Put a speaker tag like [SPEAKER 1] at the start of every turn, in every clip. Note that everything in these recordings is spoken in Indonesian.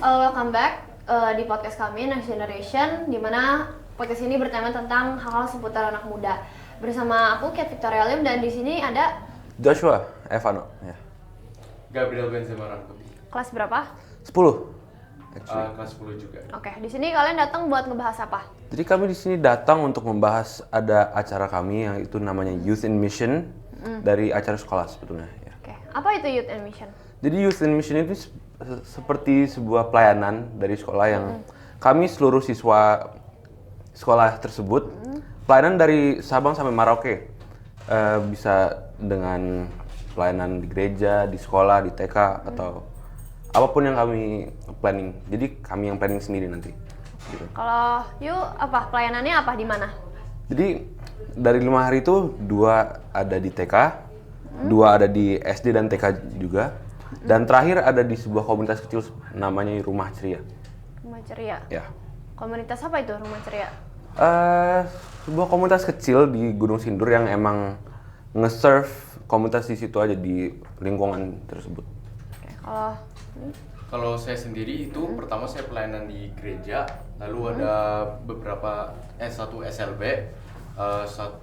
[SPEAKER 1] welcome back di podcast kami Next Generation, di mana podcast ini bertema tentang hal-hal seputar anak muda. Bersama aku Kat Victoria Lim dan di sini ada
[SPEAKER 2] Joshua Evano. Ya.
[SPEAKER 3] Gabriel Benzema Rangkuti.
[SPEAKER 1] kelas berapa?
[SPEAKER 2] 10.
[SPEAKER 3] Kelas 10 juga.
[SPEAKER 1] Oke, di sini kalian datang buat ngebahas apa?
[SPEAKER 2] Jadi kami di sini datang untuk membahas ada acara kami yang itu namanya Youth in Mission dari acara sekolah sebetulnya. Ya.
[SPEAKER 1] Oke, apa itu Youth and Mission?
[SPEAKER 2] Jadi Youth in Mission itu seperti sebuah pelayanan dari sekolah yang kami seluruh siswa sekolah tersebut pelayanan dari Sabang sampai Merauke. Bisa dengan pelayanan di gereja, di sekolah, di TK atau apapun yang kami planning. Jadi kami yang planning sendiri nanti. Gitu.
[SPEAKER 1] Kalau you apa pelayanannya apa di mana?
[SPEAKER 2] Jadi dari 5 hari itu 2 ada di TK, 2 ada di SD dan TK juga. Dan terakhir ada di sebuah komunitas kecil namanya Rumah Ceria.
[SPEAKER 1] Rumah Ceria.
[SPEAKER 2] Ya.
[SPEAKER 1] Komunitas apa itu Rumah Ceria?
[SPEAKER 2] Sebuah komunitas kecil di Gunung Sindur yang emang nge-serve komunitas di situ aja di lingkungan tersebut.
[SPEAKER 1] Oke,
[SPEAKER 3] Kalau saya sendiri itu pertama saya pelayanan di gereja, lalu ada beberapa satu SLB,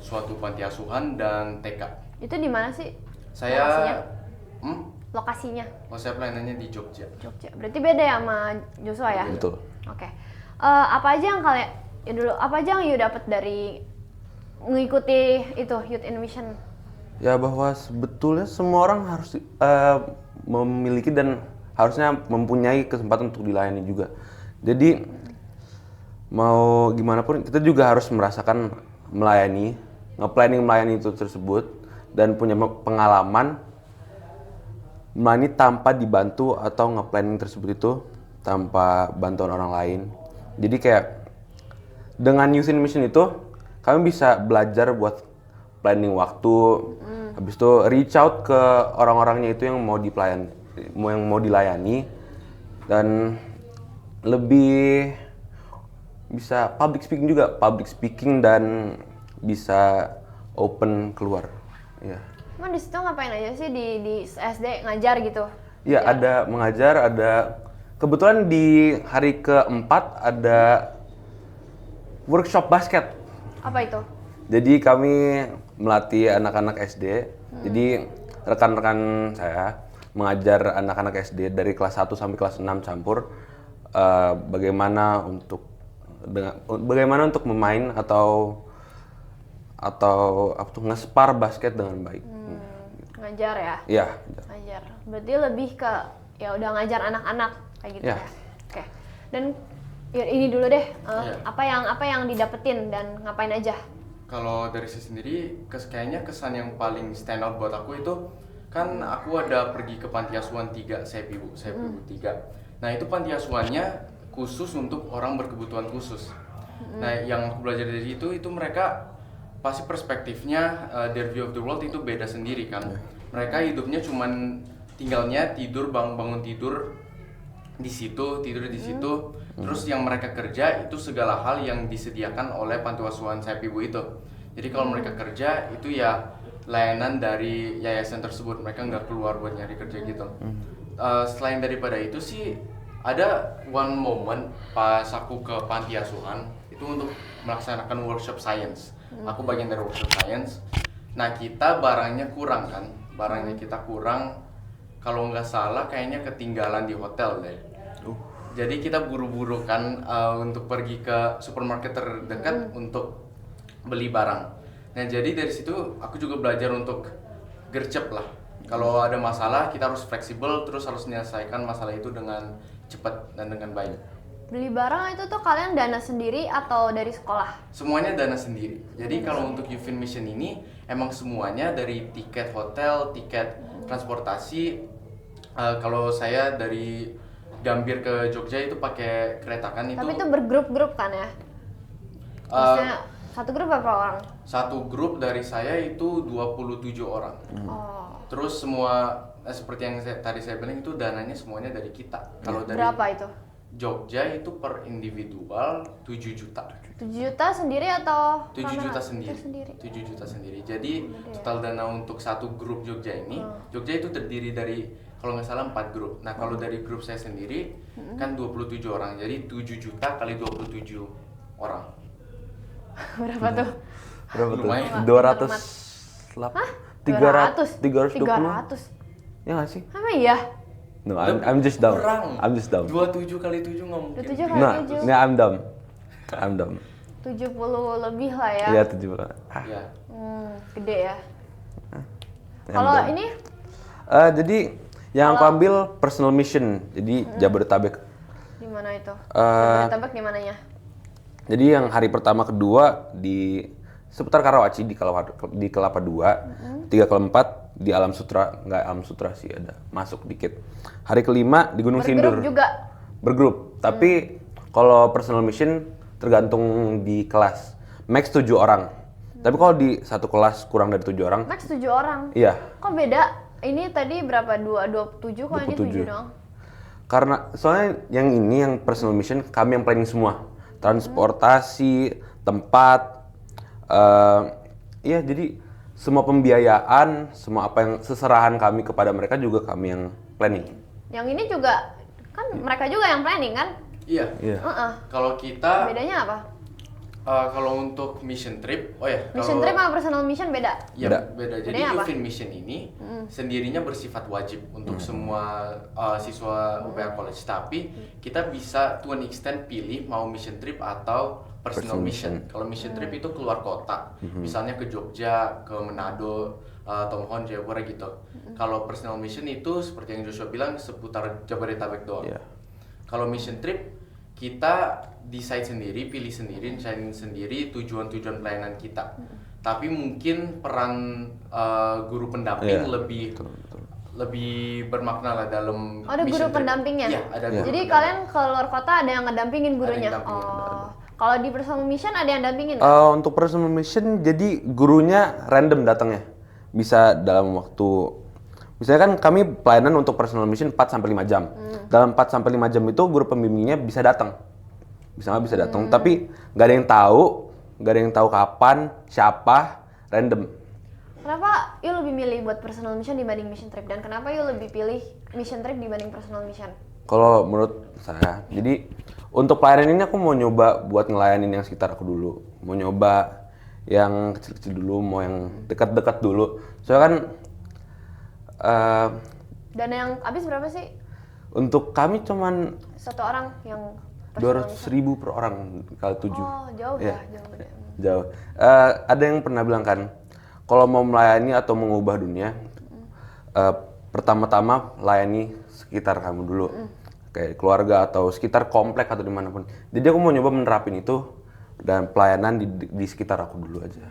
[SPEAKER 3] suatu panti asuhan dan TK.
[SPEAKER 1] itu di mana sih?
[SPEAKER 3] Saya
[SPEAKER 1] Lokasinya?
[SPEAKER 3] saya pelayanannya di Jogja.
[SPEAKER 1] Jogja. Berarti beda ya sama Joshua ya?
[SPEAKER 2] Betul.
[SPEAKER 1] Oke. Apa aja yang kalian apa aja yang you dapat dari mengikuti itu Youth in Mission?
[SPEAKER 2] Ya bahwa sebetulnya semua orang harus memiliki dan harusnya mempunyai kesempatan untuk dilayani juga. Jadi mau gimana pun kita juga harus merasakan melayani, nge-planning melayani itu tersebut dan punya pengalaman melayani tanpa dibantu atau nge-planning tersebut itu tanpa bantuan orang lain. Jadi kayak dengan Youth in Mission itu kami bisa belajar buat planning waktu, habis itu reach out ke orang-orangnya itu yang mau dilayani dan lebih bisa public speaking dan bisa open keluar. Ya.
[SPEAKER 1] Emang di situ ngapain aja sih di SD ngajar gitu?
[SPEAKER 2] Iya, ada mengajar, ada kebetulan di hari keempat ada workshop basket.
[SPEAKER 1] Apa itu?
[SPEAKER 2] Jadi kami melatih anak-anak SD. Jadi rekan-rekan saya mengajar anak-anak SD dari kelas 1 sampai kelas 6 campur bagaimana untuk memain atau nge-spar basket dengan baik.
[SPEAKER 1] Ngajar ya?
[SPEAKER 2] Iya.
[SPEAKER 1] Ngajar. Berarti lebih ke ya udah ngajar anak-anak kayak gitu
[SPEAKER 2] Ya.
[SPEAKER 1] ya. Oke. Dan ya ini dulu deh.
[SPEAKER 3] Iya.
[SPEAKER 1] Apa yang didapetin dan ngapain aja?
[SPEAKER 3] Kalau dari saya sendiri, kayaknya kesan yang paling stand out buat aku itu kan aku ada pergi ke panti asuhan 3 Sepibu 3. Nah itu panti asuhannya khusus untuk orang berkebutuhan khusus. Nah yang aku belajar dari itu mereka pasti perspektifnya their view of the world itu beda sendiri kan. Mereka hidupnya cuman tinggalnya tidur bangun tidur di situ, tidur di situ. Terus yang mereka kerja itu segala hal yang disediakan oleh panti asuhan Sepibu itu. Jadi kalau mereka kerja itu ya layanan dari yayasan tersebut, mereka nggak keluar buat nyari kerja gitu. Selain daripada itu sih ada one moment pas aku ke panti asuhan itu untuk melaksanakan workshop science. Aku bagian dari workshop science. Nah kita barangnya kurang kan, kita kurang. Kalau nggak salah kayaknya ketinggalan di hotel deh. Jadi kita buru-buru kan untuk pergi ke supermarket terdekat untuk beli barang. Nah jadi dari situ aku juga belajar untuk gercep lah. Kalau ada masalah kita harus fleksibel, terus harus menyelesaikan masalah itu dengan cepat dan dengan baik.
[SPEAKER 1] Beli barang itu tuh kalian dana sendiri atau dari sekolah?
[SPEAKER 3] Semuanya dana sendiri. Jadi kalau untuk Youth in Mission ini emang semuanya dari tiket hotel, tiket transportasi. Kalau saya dari Gambir ke Jogja itu pakai kereta kan itu.
[SPEAKER 1] Tapi itu bergrup-grup kan ya? Maksudnya satu grup berapa orang?
[SPEAKER 3] Satu grup dari saya itu 27 orang.
[SPEAKER 1] Oh.
[SPEAKER 3] Terus semua seperti yang tadi saya bilang itu dananya semuanya dari kita. Kalau dari
[SPEAKER 1] Berapa itu?
[SPEAKER 3] Jogja itu per individual 7 juta.
[SPEAKER 1] 7 juta sendiri atau
[SPEAKER 3] 7 juta
[SPEAKER 1] Itu
[SPEAKER 3] sendiri. 7 juta sendiri. Jadi total dana untuk satu grup Jogja ini, Jogja itu terdiri dari kalau nggak salah 4 grup. Nah kalau dari grup saya sendiri kan 27 orang, jadi 7 juta kali 27 orang.
[SPEAKER 1] Berapa tuh?
[SPEAKER 2] Berapa tuh?
[SPEAKER 3] Lumayan.
[SPEAKER 2] 320.
[SPEAKER 1] 300.
[SPEAKER 2] Ya nggak sih?
[SPEAKER 1] Emang iya?
[SPEAKER 2] No, I'm just dumb.
[SPEAKER 3] Kurang.
[SPEAKER 2] I'm just dumb.
[SPEAKER 3] 27 kali 7 nggak mungkin.
[SPEAKER 1] 27 kali
[SPEAKER 2] Nah,
[SPEAKER 1] 7.
[SPEAKER 2] ini I'm dumb. I'm dumb.
[SPEAKER 1] 70 lebih lah ya.
[SPEAKER 2] Iya 70.
[SPEAKER 3] Ya.
[SPEAKER 1] Gede ya.
[SPEAKER 2] I'm
[SPEAKER 1] Kalau
[SPEAKER 2] dumb.
[SPEAKER 1] ini
[SPEAKER 2] Jadi yang aku ambil personal mission. Jadi Jabodetabek.
[SPEAKER 1] di mana itu?
[SPEAKER 2] Eh,
[SPEAKER 1] Jabodetabek di mananya?
[SPEAKER 2] Jadi yang hari pertama kedua di seputar Karawaci di Kelapa 2, 3 ke 4 di Alam Sutra, nggak Alam Sutra sih ada masuk dikit. Hari kelima di Gunung Sindur.
[SPEAKER 1] Bergrup juga.
[SPEAKER 2] Bergrup. Tapi kalau personal mission tergantung di kelas. Max 7 orang. Tapi kalau di satu kelas kurang dari 7 orang,
[SPEAKER 1] Max 7 orang.
[SPEAKER 2] iya.
[SPEAKER 1] Kok beda? Ini tadi berapa? 27 kok ini 7
[SPEAKER 2] 27.
[SPEAKER 1] dong?
[SPEAKER 2] Karena soalnya yang ini yang personal mission kami yang planning semua. Transportasi, tempat, iya jadi semua pembiayaan, semua apa yang seserahan kami kepada mereka juga kami yang planning.
[SPEAKER 1] Yang ini juga kan mereka juga yang planning kan?
[SPEAKER 3] Iya.
[SPEAKER 2] Iya.
[SPEAKER 3] Kalau kita
[SPEAKER 1] Bedanya apa?
[SPEAKER 3] kalau untuk mission trip,
[SPEAKER 1] Mission trip sama personal mission beda.
[SPEAKER 3] Ya beda. Jadi
[SPEAKER 1] Bedanya apa?
[SPEAKER 3] Yufin Mission ini sendirinya bersifat wajib untuk semua siswa UPH College. Tapi kita bisa to an extent pilih mau mission trip atau personal mission. Kalau mission trip itu keluar kota, misalnya ke Jogja, ke Manado, Tomhon, Jayapura gitu. Kalau personal mission itu seperti yang Joshua bilang seputar Jabodetabek doang.
[SPEAKER 2] Iya.
[SPEAKER 3] Kalau mission trip kita decide sendiri, pilih sendiri, desain sendiri tujuan-tujuan pelayanan kita. Tapi mungkin peran guru pendamping
[SPEAKER 2] Iya,
[SPEAKER 3] lebih lebih bermakna lah dalam
[SPEAKER 1] Oh, ada
[SPEAKER 3] mission
[SPEAKER 1] guru
[SPEAKER 3] trip.
[SPEAKER 1] pendampingnya?
[SPEAKER 3] Iya, ada guru
[SPEAKER 1] Jadi
[SPEAKER 3] pendamping.
[SPEAKER 1] kalian keluar kota ada yang ngedampingin gurunya?
[SPEAKER 3] yang dampingin,
[SPEAKER 1] Oh. Kalau di personal mission ada yang dampingin nggak?
[SPEAKER 2] Untuk personal mission jadi gurunya random datangnya. Bisa dalam waktu misalnya kan kami pelayanan untuk personal mission 4 sampai 5 jam. Dalam 4 sampai 5 jam itu guru pembimbingnya bisa datang. Bisa datang, tapi nggak ada yang tahu kapan, siapa, random.
[SPEAKER 1] Kenapa you lebih milih buat personal mission dibanding mission trip? Dan kenapa you lebih pilih mission trip dibanding personal mission?
[SPEAKER 2] Kalau menurut saya, jadi untuk pelayanan ini aku mau nyoba buat ngelayanin yang sekitar aku dulu. Mau nyoba yang kecil-kecil dulu, mau yang dekat-dekat dulu. Soalnya kan
[SPEAKER 1] Dan yang habis berapa sih?
[SPEAKER 2] untuk kami cuman
[SPEAKER 1] Satu orang yang
[SPEAKER 2] 200.000 per orang kali 7.
[SPEAKER 1] Oh, jauh
[SPEAKER 2] Iya.
[SPEAKER 1] ya, jauh deh.
[SPEAKER 2] Jauh. Ada yang pernah bilang kan, kalau mau melayani atau mengubah dunia, pertama-tama layani sekitar kamu dulu, kayak keluarga atau sekitar komplek atau dimanapun. Jadi aku mau nyoba menerapin itu dan pelayanan di sekitar aku dulu aja.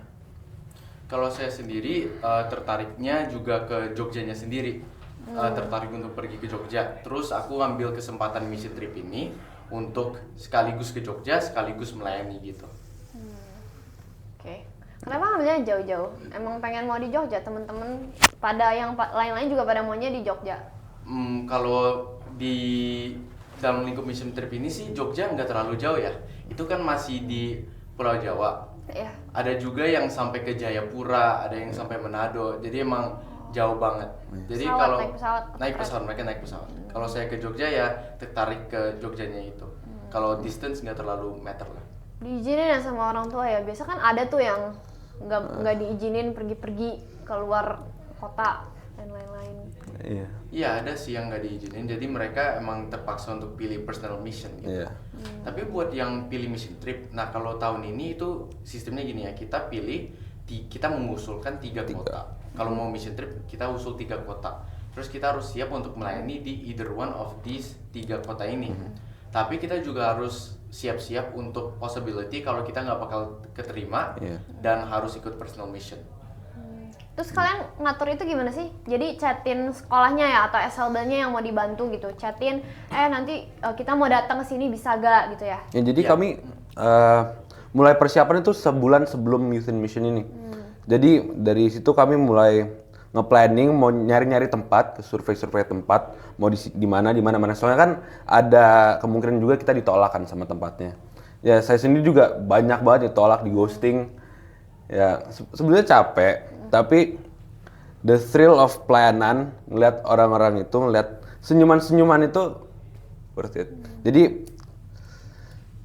[SPEAKER 3] Kalau saya sendiri tertariknya juga ke Jogjanya sendiri. Tertarik untuk pergi ke Jogja. Terus aku ambil kesempatan mission trip ini untuk sekaligus ke Jogja, sekaligus melayani gitu.
[SPEAKER 1] Oke. Kenapa ngambilnya jauh-jauh? Emang pengen mau di Jogja, temen-temen pada yang lain-lain juga pada maunya di Jogja.
[SPEAKER 3] Kalau di dalam lingkup mission trip ini sih Jogja nggak terlalu jauh ya. Itu kan masih di Pulau Jawa.
[SPEAKER 1] Ya.
[SPEAKER 3] Ada juga yang sampai ke Jayapura, ada yang sampai Manado. Jadi emang jauh banget. Jadi
[SPEAKER 1] Pesawat,
[SPEAKER 3] kalau
[SPEAKER 1] naik pesawat.
[SPEAKER 3] mereka naik pesawat. Kalau saya ke Jogja ya tertarik ke Jogjanya itu. Kalau distance nggak terlalu matter lah.
[SPEAKER 1] Diizinin ya sama orang tua ya. Biasa kan ada tuh yang nggak diizinin pergi-pergi keluar kota dan lain-lain.
[SPEAKER 2] Iya.
[SPEAKER 3] Iya ada sih yang nggak diizinin. Jadi mereka emang terpaksa untuk pilih personal mission gitu.
[SPEAKER 2] Iya.
[SPEAKER 3] Tapi buat yang pilih mission trip, nah kalau tahun ini itu sistemnya gini ya, kita pilih, kita mengusulkan 3 kota. Kalau mau mission trip, kita usul 3 kota. Terus kita harus siap untuk melayani di either one of these 3 kota ini. Tapi kita juga harus siap-siap untuk possibility kalau kita nggak bakal keterima dan harus ikut personal mission.
[SPEAKER 1] Terus kalian ngatur itu gimana sih? Jadi chatin sekolahnya ya atau SLB-nya yang mau dibantu gitu. Chatin, nanti kita mau datang ke sini bisa gak gitu ya?
[SPEAKER 2] Ya, jadi kami mulai persiapan itu sebulan sebelum Youth in Mission ini. Jadi dari situ kami mulai nge-planning, mau nyari-nyari tempat, survei-survei tempat, mau di mana. Soalnya kan ada kemungkinan juga kita ditolak kan sama tempatnya. Ya saya sendiri juga banyak banget ditolak, di ghosting. Ya sebenarnya capek, tapi the thrill of pelayanan, ngeliat orang-orang itu, ngeliat senyuman-senyuman itu worth it. Jadi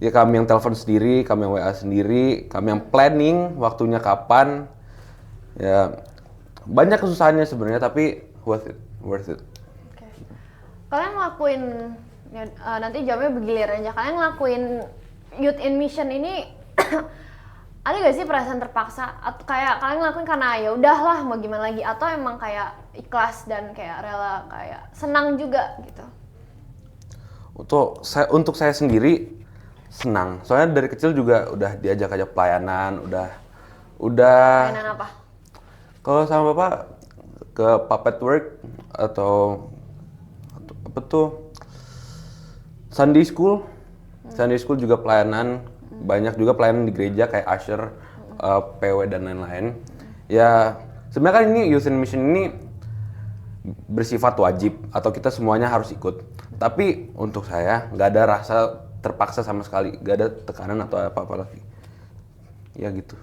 [SPEAKER 2] ya kami yang telepon sendiri, kami yang WA sendiri, kami yang planning waktunya kapan. Ya banyak kesusahannya sebenarnya, tapi worth it.
[SPEAKER 1] Oke. Kalian ngelakuin ya, nanti jawabnya bergilir aja. Kalian ngelakuin Youth in Mission ini ada gak sih perasaan terpaksa atau kayak kalian ngelakuin karena ya udahlah mau gimana lagi, atau emang kayak ikhlas dan kayak rela, kayak senang juga gitu?
[SPEAKER 2] Untuk saya sendiri senang. Soalnya dari kecil juga udah diajak pelayanan, udah
[SPEAKER 1] Pelayanan apa?
[SPEAKER 2] kalau sama Bapak ke puppet work atau apa tuh Sunday school. Sunday school juga pelayanan, banyak juga pelayanan di gereja kayak usher, PW dan lain-lain. Ya sebenarnya kan ini Youth in Mission ini bersifat wajib atau kita semuanya harus ikut. Tapi untuk saya nggak ada rasa terpaksa sama sekali, nggak ada tekanan atau apa-apa lagi. Ya gitu,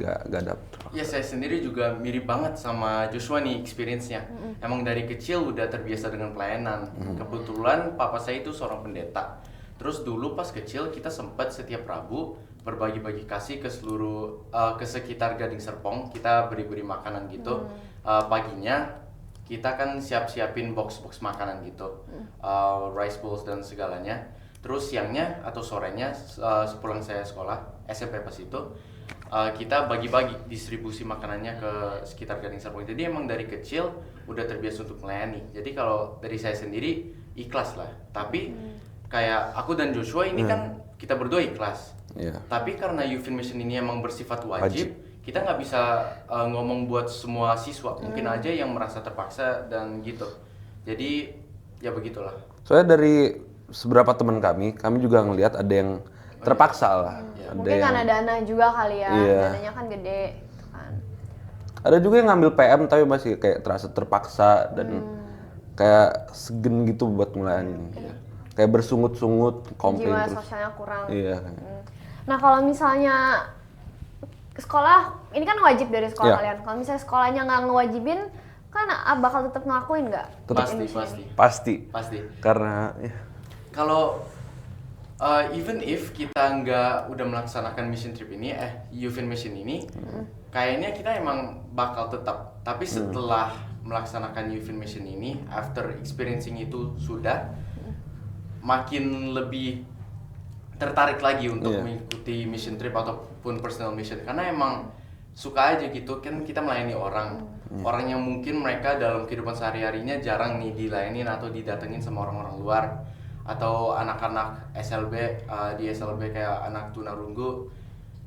[SPEAKER 2] nggak ada.
[SPEAKER 3] Ya saya sendiri juga mirip banget sama Joshua nih experience-nya. Emang dari kecil udah terbiasa dengan pelayanan. Kebetulan papa saya itu seorang pendeta. Terus dulu pas kecil kita sempat setiap Rabu berbagi-bagi kasih ke seluruh ke sekitar Gading Serpong. Kita beri-beri makanan gitu. Paginya kita kan siap-siapin box-box makanan gitu, rice bowls dan segalanya. Terus siangnya atau sorenya sepulang saya sekolah SMP pas itu, kita bagi-bagi distribusi makanannya ke sekitar Gading Serpong. Jadi emang dari kecil udah terbiasa untuk melayani. Jadi kalau dari saya sendiri ikhlas lah. Tapi kayak aku dan Joshua ini kan kita berdua ikhlas.
[SPEAKER 2] Yeah.
[SPEAKER 3] Tapi karena Youth in Mission ini emang bersifat wajib. Kita nggak bisa ngomong buat semua siswa. Mungkin aja yang merasa terpaksa dan gitu. Jadi ya begitulah.
[SPEAKER 2] Soalnya dari seberapa teman kami juga ngelihat ada yang terpaksa lah.
[SPEAKER 3] Ya.
[SPEAKER 2] Ada
[SPEAKER 1] Mungkin
[SPEAKER 2] yang,
[SPEAKER 1] karena dana juga kali ya,
[SPEAKER 2] Iya.
[SPEAKER 1] dananya kan gede gitu kan.
[SPEAKER 2] ada juga yang ngambil PM tapi masih kayak terasa terpaksa dan kayak segen gitu buat melayani. Kayak bersungut-sungut, komplain
[SPEAKER 1] Jiwa
[SPEAKER 2] terus.
[SPEAKER 1] sosialnya kurang.
[SPEAKER 2] Iya.
[SPEAKER 1] Nah kalau misalnya sekolah, ini kan wajib dari sekolah
[SPEAKER 2] Iya.
[SPEAKER 1] kalian. Kalau misalnya sekolahnya nggak ngewajibin, kan bakal tetap ngelakuin nggak?
[SPEAKER 2] Pasti. Karena ya,
[SPEAKER 3] Kalau even if kita nggak udah melaksanakan mission trip ini, Youth in Mission ini, kayaknya kita emang bakal tetap. Tapi setelah melaksanakan Youth in Mission ini, after experiencing itu sudah makin lebih tertarik lagi untuk
[SPEAKER 2] Iya.
[SPEAKER 3] mengikuti mission trip ataupun personal mission, karena emang suka aja gitu kan, kita melayani orang yang mungkin mereka dalam kehidupan sehari-harinya jarang nih dilayanin atau didatengin sama orang-orang luar, atau anak-anak SLB di SLB kayak anak tunarunggu.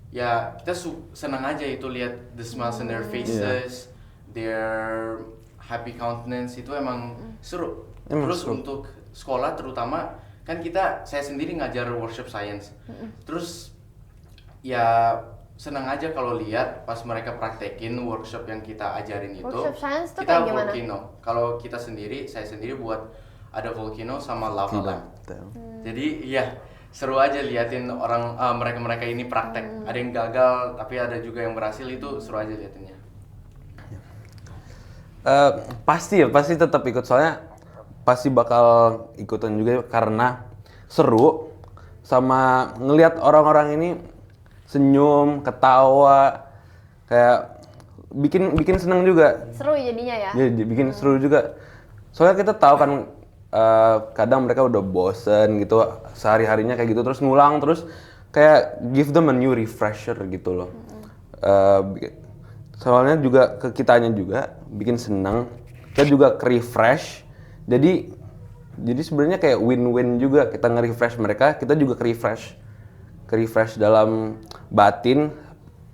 [SPEAKER 3] Ya kita senang aja itu lihat the smiles on their faces, their happy countenance, itu emang seru. Terus
[SPEAKER 2] seru.
[SPEAKER 3] untuk sekolah terutama kan saya sendiri ngajar worship science. Terus ya senang aja kalau lihat pas mereka praktekin workshop yang kita ajarin itu.
[SPEAKER 1] Workshop science tuh
[SPEAKER 3] kita
[SPEAKER 1] kayak gimana?
[SPEAKER 3] volcano. Kalau saya sendiri buat ada volcano sama lava lamp. Jadi ya seru aja liatin orang mereka ini praktek. Ada yang gagal tapi ada juga yang berhasil, itu seru aja liatinnya.
[SPEAKER 2] pasti tetap ikut, soalnya pasti bakal ikutan juga karena seru sama ngelihat orang-orang ini senyum, ketawa, kayak bikin seneng juga.
[SPEAKER 1] Seru jadinya ya?
[SPEAKER 2] Ya, bikin seru juga. Soalnya kita tahu kan kadang mereka udah bosen gitu sehari-harinya kayak gitu, terus ngulang terus kayak give them a new refresher gitu loh. Soalnya juga ke kitanya juga bikin seneng, kita juga ke-refresh. Jadi sebenarnya kayak win-win juga, kita nge-refresh mereka, kita juga ke-refresh dalam batin,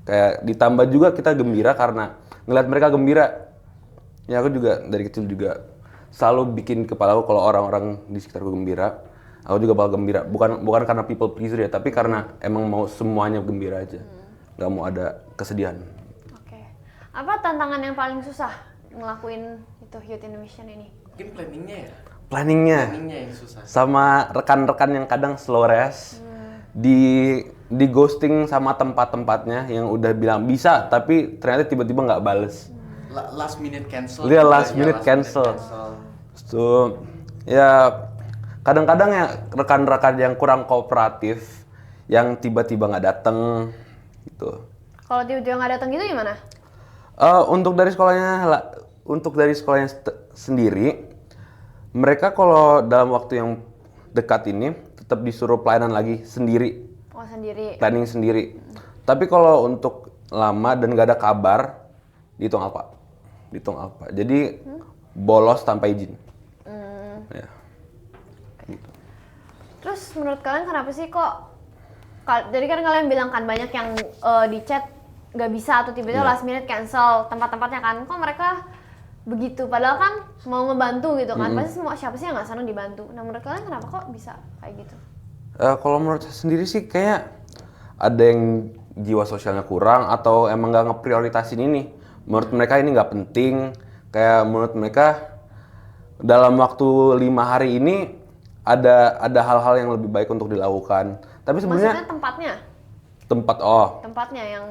[SPEAKER 2] kayak ditambah juga kita gembira karena ngeliat mereka gembira. Ya aku juga dari kecil juga selalu bikin kepala aku kalau orang-orang di sekitarku gembira, aku juga bakal gembira. Bukan karena people pleaser ya, tapi karena emang mau semuanya gembira aja, nggak mau ada kesedihan.
[SPEAKER 1] Oke. Apa tantangan yang paling susah ngelakuin itu Youth in Mission ini?
[SPEAKER 3] Mungkin planningnya ya.
[SPEAKER 2] Planningnya
[SPEAKER 3] Planningnya yang susah.
[SPEAKER 2] sama rekan-rekan yang kadang slow res, di ghosting sama tempat-tempatnya yang udah bilang bisa tapi ternyata tiba-tiba nggak bales.
[SPEAKER 3] last minute cancel.
[SPEAKER 2] Dia
[SPEAKER 3] juga,
[SPEAKER 2] last
[SPEAKER 3] ya,
[SPEAKER 2] minute cancel.
[SPEAKER 3] cancel.
[SPEAKER 2] So, ya kadang-kadang ya rekan-rekan yang kurang kooperatif, yang tiba-tiba nggak datang, gitu.
[SPEAKER 1] Kalau tiba-tiba nggak datang gitu gimana?
[SPEAKER 2] Untuk dari sekolahnya sendiri, mereka kalau dalam waktu yang dekat ini tetap disuruh pelayanan lagi sendiri,
[SPEAKER 1] Oh sendiri.
[SPEAKER 2] planning sendiri. Tapi kalau untuk lama dan nggak ada kabar, dihitung apa? Dihitung apa? Jadi bolos tanpa izin. Ya.
[SPEAKER 1] Terus menurut kalian kenapa sih kok? Jadi kan kalian bilang kan banyak yang di chat nggak bisa atau tiba-tiba
[SPEAKER 2] Iya.
[SPEAKER 1] last minute cancel tempat-tempatnya kan? Kok mereka begitu? Padahal kan mau ngebantu gitu kan? Pasti semua siapa sih yang nggak senang dibantu? Nah menurut kalian kenapa kok bisa kayak gitu?
[SPEAKER 2] Kalau menurut saya sendiri sih kayak ada yang jiwa sosialnya kurang atau emang nggak ngeprioritasin ini. Menurut mereka ini nggak penting. Kayak menurut mereka dalam waktu 5 hari ini ada hal-hal yang lebih baik untuk dilakukan. Tapi sebenarnya
[SPEAKER 1] Maksudnya tempatnya? Tempatnya yang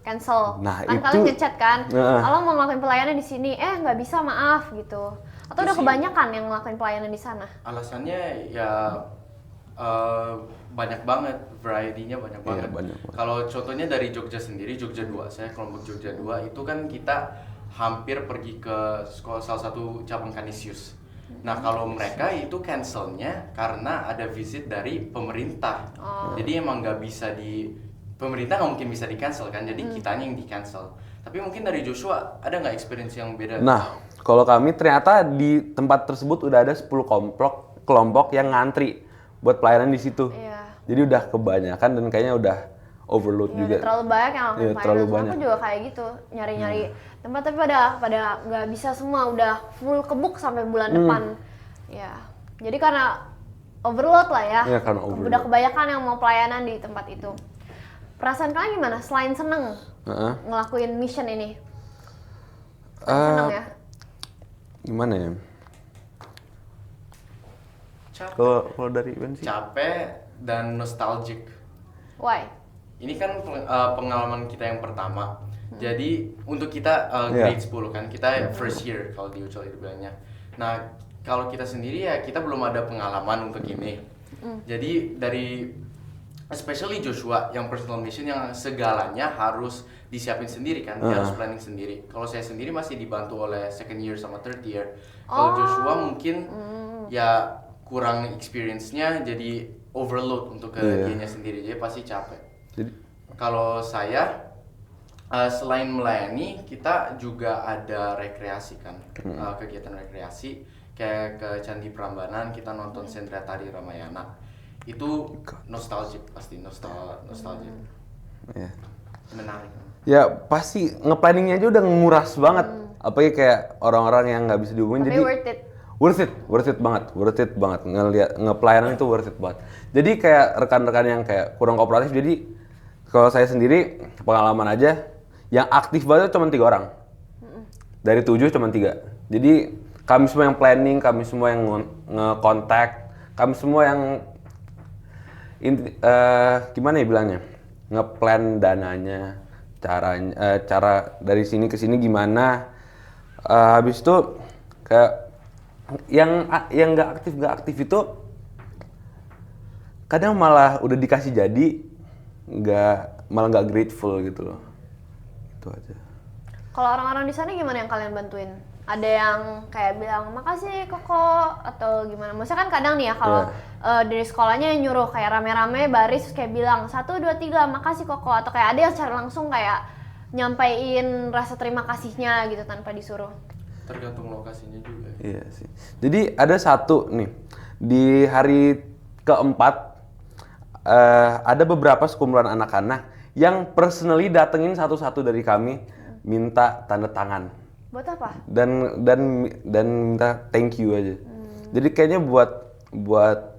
[SPEAKER 1] cancel.
[SPEAKER 2] Nah,
[SPEAKER 1] Kan
[SPEAKER 2] itu-
[SPEAKER 1] kalian ngechat kan?
[SPEAKER 2] Nah.
[SPEAKER 1] Kalau mau ngelakuin pelayanan di sini, nggak bisa maaf gitu. Atau
[SPEAKER 3] Itu
[SPEAKER 1] udah
[SPEAKER 3] sih-
[SPEAKER 1] kebanyakan yang ngelakuin pelayanan di sana?
[SPEAKER 3] Alasannya ya banyak banget, variety-nya banyak
[SPEAKER 2] Iya,
[SPEAKER 3] banget.
[SPEAKER 2] banyak banget.
[SPEAKER 3] Kalau contohnya dari Jogja sendiri, Jogja 2, saya kelompok Jogja 2 itu kan kita hampir pergi ke sekolah salah satu cabang Kanisius. Nah kalau mereka itu cancelnya karena ada visit dari pemerintah. Jadi emang nggak bisa pemerintah nggak mungkin bisa di cancel kan, jadi kitanya yang di cancel. Tapi mungkin dari Joshua ada nggak experience yang beda?
[SPEAKER 2] Nah, kalau kami ternyata di tempat tersebut udah ada 10 kelompok yang ngantri buat pelayanan di situ.
[SPEAKER 1] Iya.
[SPEAKER 2] Jadi udah kebanyakan dan kayaknya udah overload
[SPEAKER 1] Iya,
[SPEAKER 2] juga.
[SPEAKER 1] udah terlalu banyak yang ngelakuin
[SPEAKER 2] Iya,
[SPEAKER 1] pelayanan.
[SPEAKER 2] terlalu
[SPEAKER 1] Soalnya
[SPEAKER 2] banyak.
[SPEAKER 1] aku juga kayak gitu, nyari-nyari tempat tapi pada nggak bisa semua, udah full kebook sampai bulan depan. Ya, jadi karena overload lah ya.
[SPEAKER 2] Iya, karena overload.
[SPEAKER 1] Udah kebanyakan yang mau pelayanan di tempat itu. Perasaan kalian gimana? Selain seneng
[SPEAKER 2] Heeh.
[SPEAKER 1] ngelakuin mission ini? Seneng ya?
[SPEAKER 2] Gimana ya?
[SPEAKER 3] Capek,
[SPEAKER 2] Kalau dari Ben sih?
[SPEAKER 3] capek dan nostalgic.
[SPEAKER 1] Why?
[SPEAKER 3] Ini kan pengalaman kita yang pertama. Jadi untuk kita
[SPEAKER 2] Iya.
[SPEAKER 3] grade 10 kan, kita first year kalau di Ucol itu bilangnya. Nah, kalau kita sendiri ya kita belum ada pengalaman untuk ini. Jadi dari especially Joshua yang personal mission yang segalanya harus disiapin sendiri kan, dia harus planning sendiri. Kalau saya sendiri masih dibantu oleh second year sama third year. Kalau Joshua mungkin ya kurang experience-nya jadi overload untuk ke
[SPEAKER 2] Iya.
[SPEAKER 3] dianya sendiri, jadi pasti capek.
[SPEAKER 2] Jadi
[SPEAKER 3] Kalau saya selain melayani, kita juga ada rekreasi kan, kegiatan rekreasi kayak ke Candi Prambanan, kita nonton Sendra Tari Ramayana. Itu nostalgic, pasti nostalgic,
[SPEAKER 2] ya.
[SPEAKER 3] menarik.
[SPEAKER 2] Ya pasti nge-planningnya aja udah nguras banget. Apalagi kayak orang-orang yang nggak bisa dihubungin
[SPEAKER 1] Tapi
[SPEAKER 2] jadi
[SPEAKER 1] worth it.
[SPEAKER 2] worth it banget ngelihat ngepelayanan itu worth it banget. Jadi kayak rekan-rekan yang kayak kurang kooperatif, jadi kalau saya sendiri pengalaman aja yang aktif banget cuma 3 orang. Dari 7 cuma 3. Jadi kami semua yang planning, kami semua yang nge-contact, kami semua yang gimana ya bilangnya, ngeplan dananya, cara dari sini ke sini gimana. Habis itu kayak yang nggak aktif itu kadang malah udah dikasih jadi malah nggak grateful gitu loh. Itu aja.
[SPEAKER 1] Kalau orang-orang di sana gimana yang kalian bantuin? Ada yang kayak bilang makasih Koko atau gimana? Maksudnya kan kadang nih ya kalau dari sekolahnya yang nyuruh kayak rame-rame baris kayak bilang 1, 2, 3 makasih Koko, atau kayak ada yang secara langsung kayak nyampein rasa terima kasihnya gitu tanpa disuruh.
[SPEAKER 3] Tergantung lokasinya juga.
[SPEAKER 2] Iya sih. Jadi ada satu nih di hari keempat ada beberapa sekumpulan anak-anak yang personally datengin satu-satu dari kami minta tanda tangan
[SPEAKER 1] Buat apa?
[SPEAKER 2] dan minta thank you aja. Jadi kayaknya buat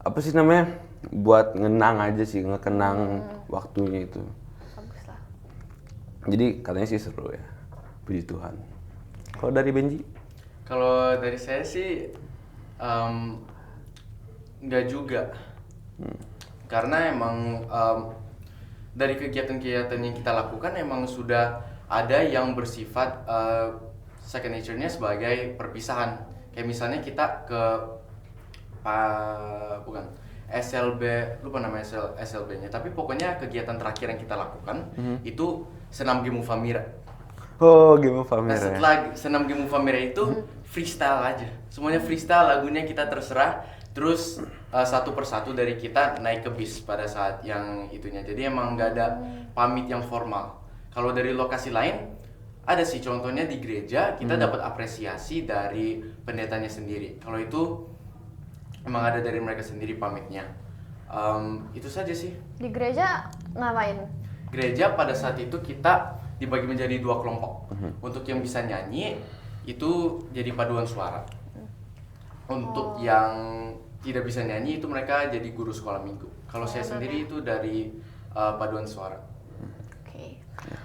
[SPEAKER 2] apa sih namanya? Buat ngenang aja sih, ngekenang waktunya itu.
[SPEAKER 1] Bagus lah.
[SPEAKER 3] Jadi
[SPEAKER 2] Katanya sih seru ya. Puji Tuhan. Kalau dari Benji?
[SPEAKER 3] kalau dari saya sih nggak juga. Karena emang dari kegiatan-kegiatan yang kita lakukan emang sudah ada yang bersifat second nature-nya sebagai perpisahan. Kayak misalnya kita ke bukan SLB, lupa nama SLB-nya, tapi pokoknya kegiatan terakhir yang kita lakukan itu senam Game Famira.
[SPEAKER 2] Oh, Game of
[SPEAKER 3] Nah,
[SPEAKER 2] Famira.
[SPEAKER 3] setelah senam Game Famira itu freestyle aja, semuanya freestyle, lagunya kita terserah. Terus satu persatu dari kita naik ke bis pada saat yang itunya. Jadi emang nggak ada pamit yang formal. Kalau dari lokasi lain ada sih, contohnya di gereja kita dapat apresiasi dari pendetanya sendiri. Kalau itu emang ada dari mereka sendiri pamitnya. Itu saja sih.
[SPEAKER 1] Di gereja ngapain?
[SPEAKER 3] Gereja pada saat itu kita dibagi menjadi 2 kelompok. Untuk yang bisa nyanyi itu jadi paduan suara. Untuk yang tidak bisa nyanyi itu mereka jadi guru sekolah minggu. Kalau saya sendiri itu dari paduan suara.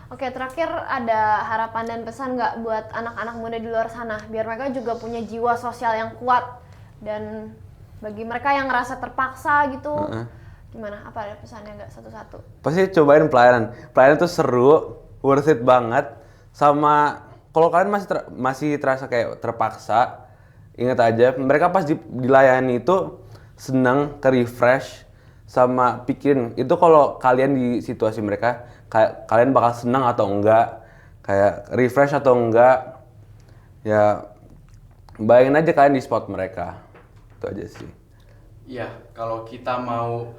[SPEAKER 1] Oke, terakhir ada harapan dan pesan nggak buat anak-anak muda di luar sana biar mereka juga punya jiwa sosial yang kuat, dan bagi mereka yang ngerasa terpaksa gitu, gimana? Apa ada pesannya nggak satu-satu?
[SPEAKER 2] Pasti cobain pelayanan. Pelayanan tuh seru, worth it banget. Sama kalau kalian masih terasa kayak terpaksa, ingat aja mereka pas dilayani itu senang, refresh, sama pikirin itu kalau kalian di situasi mereka kayak kalian bakal senang atau enggak, kayak refresh atau enggak. Ya bayangin aja kalian di spot mereka. Itu aja sih.
[SPEAKER 3] Iya, kalau kita mau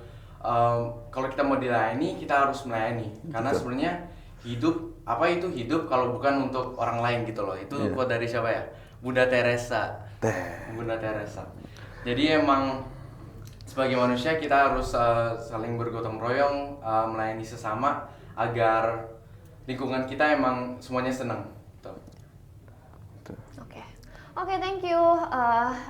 [SPEAKER 3] dilayani, kita harus melayani. Karena sebenarnya hidup, apa itu hidup kalau bukan untuk orang lain gitu loh. Itu quote dari siapa ya? Bunda Teresa. Bunda Teresa. Jadi emang sebagai manusia kita harus saling bergotong royong, melayani sesama agar lingkungan kita emang semuanya senang.
[SPEAKER 1] Oke, thank you.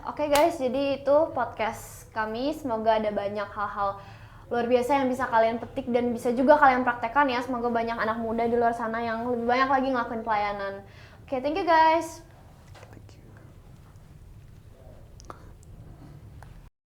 [SPEAKER 1] Oke guys, jadi itu podcast kami. Semoga ada banyak hal-hal luar biasa yang bisa kalian petik dan bisa juga kalian praktekkan ya. Semoga banyak anak muda di luar sana yang lebih banyak lagi ngelakuin pelayanan. Oke, thank you guys.